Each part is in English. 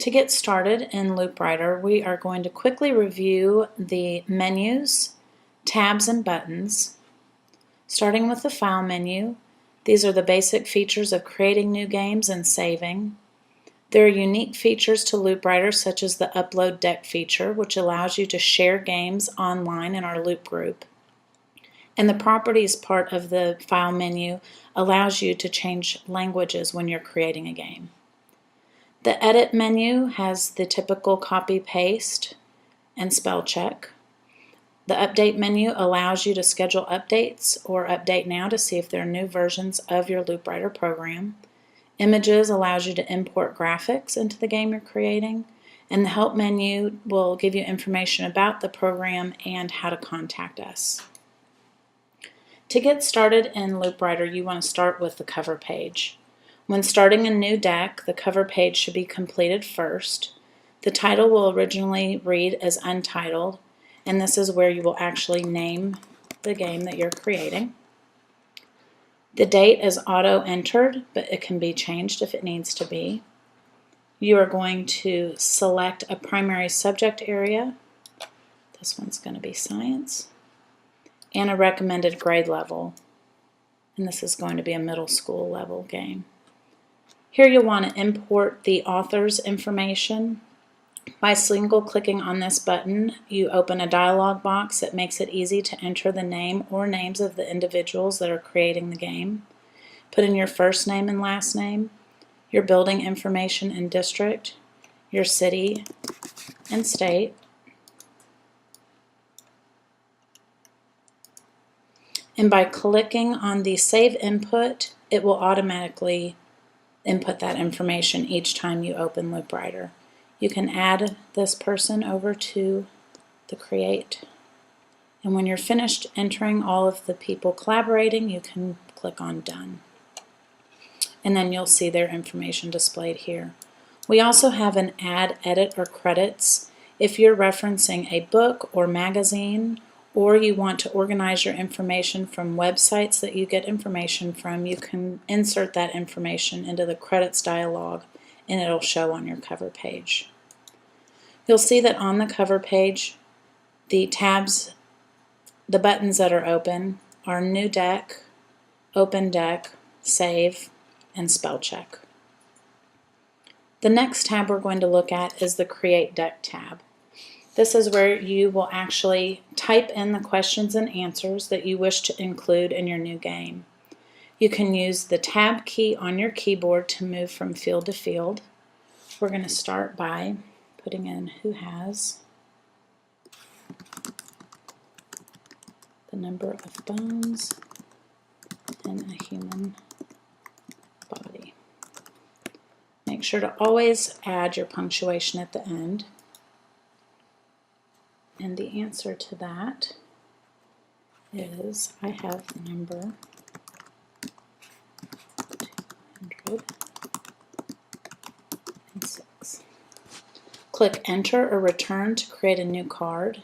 To get started in LoopWriter, we are going to quickly review the menus, tabs, and buttons. Starting with the File menu, these are the basic features of creating new games and saving. There are unique features to LoopWriter, such as the Upload Deck feature, which allows you to share games online in our Loop group. And the Properties part of the File menu allows you to change languages when you're creating a game. The Edit menu has the typical copy, paste, and spell check. The Update menu allows you to schedule updates or update now to see if there are new versions of your LoopWriter program. Images allows you to import graphics into the game you're creating. And the Help menu will give you information about the program and how to contact us. To get started in LoopWriter, you want to start with the cover page. When starting a new deck, the cover page should be completed first. The title will originally read as Untitled, and this is where you will actually name the game that you're creating. The date is auto-entered, but it can be changed if it needs to be. You are going to select a primary subject area. This one's going to be Science. And a recommended grade level. And this is going to be a middle school level game. Here you'll want to import the author's information. By single-clicking on this button, you open a dialog box that makes it easy to enter the name or names of the individuals that are creating the game. Put in your first name and last name, your building information and district, your city and state, and by clicking on the Save Input, it will automatically input that information each time you open LoopWriter. You can add this person over to the Create. And when you're finished entering all of the people collaborating, you can click on Done. And then you'll see their information displayed here. We also have an Add, Edit, or Credits. If you're referencing a book or magazine, or you want to organize your information from websites that you get information from, you can insert that information into the Credits dialog and it'll show on your cover page. You'll see that on the cover page, the tabs, the buttons that are open are New Deck, Open Deck, Save, and Spell Check. The next tab we're going to look at is the Create Deck tab. This is where you will actually type in the questions and answers that you wish to include in your new game. You can use the Tab key on your keyboard to move from field to field. We're going to start by putting in who has the number of bones in a human body. Make sure to always add your punctuation at the end. And the answer to that is I have the number 206. Click Enter or Return to create a new card.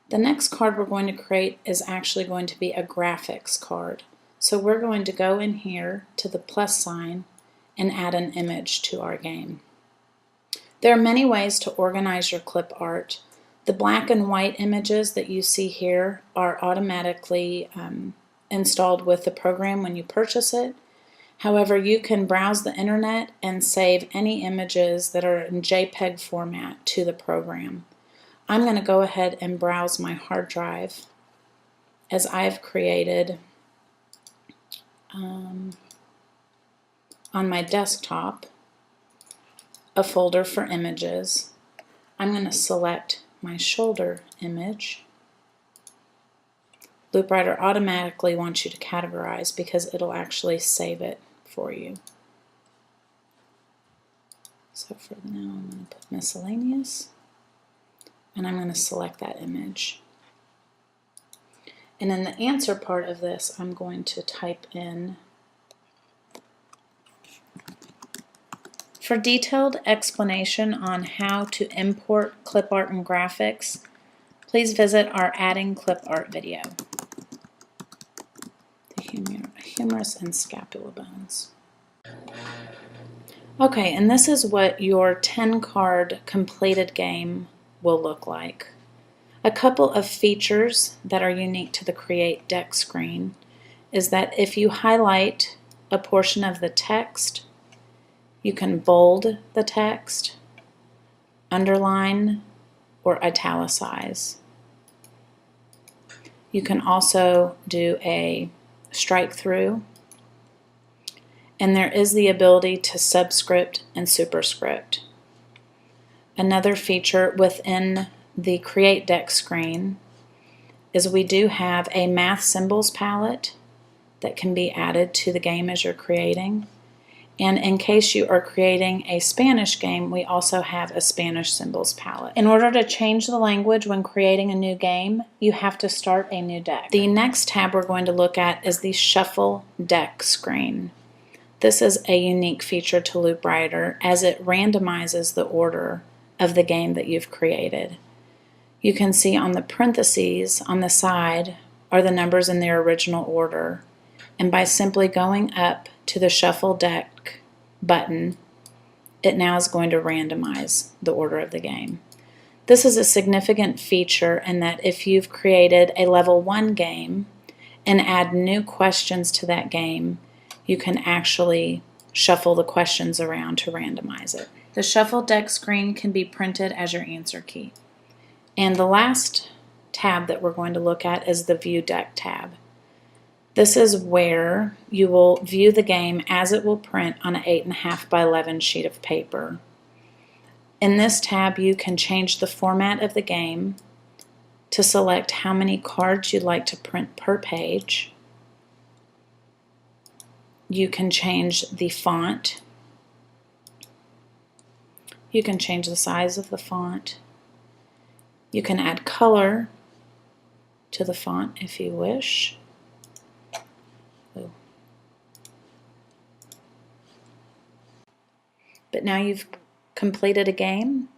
The next card we're going to create is actually going to be a graphics card. So we're going to go in here to the plus sign and add an image to our game. There are many ways to organize your clip art. The black and white images that you see here are automatically installed with the program when you purchase it. However, you can browse the internet and save any images that are in JPEG format to the program. I'm going to go ahead and browse my hard drive as I've created on my desktop a folder for images. I'm going to select my shoulder image. LoopWriter automatically wants you to categorize because it'll actually save it for you. So for now I'm going to put miscellaneous and I'm going to select that image. And in the answer part of this I'm going to type in. For detailed explanation on how to import clip art and graphics, please visit our Adding Clip Art video. The humerus and scapula bones. Okay, and this is what your 10-card completed game will look like. A couple of features that are unique to the Create Deck screen is that if you highlight a portion of the text, you can bold the text, underline, or italicize. You can also do a strike through, and there is the ability to subscript and superscript. Another feature within the Create Deck screen is we do have a math symbols palette that can be added to the game as you're creating. And in case you are creating a Spanish game, we also have a Spanish symbols palette. In order to change the language when creating a new game, you have to start a new deck. The next tab we're going to look at is the Shuffle Deck screen. This is a unique feature to LoopWriter as it randomizes the order of the game that you've created. You can see on the parentheses on the side are the numbers in their original order, and by simply going up to the Shuffle Deck button, it now is going to randomize the order of the game. This is a significant feature in that if you've created a level 1 game and add new questions to that game, you can actually shuffle the questions around to randomize it. The Shuffle Deck screen can be printed as your answer key. And the last tab that we're going to look at is the View Deck tab. This is where you will view the game as it will print on an 8.5 by 11 sheet of paper. In this tab, you can change the format of the game to select how many cards you'd like to print per page. You can change the font. You can change the size of the font. You can add color to the font if you wish. But now you've completed a game,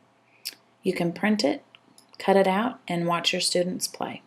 you can print it, cut it out, and watch your students play.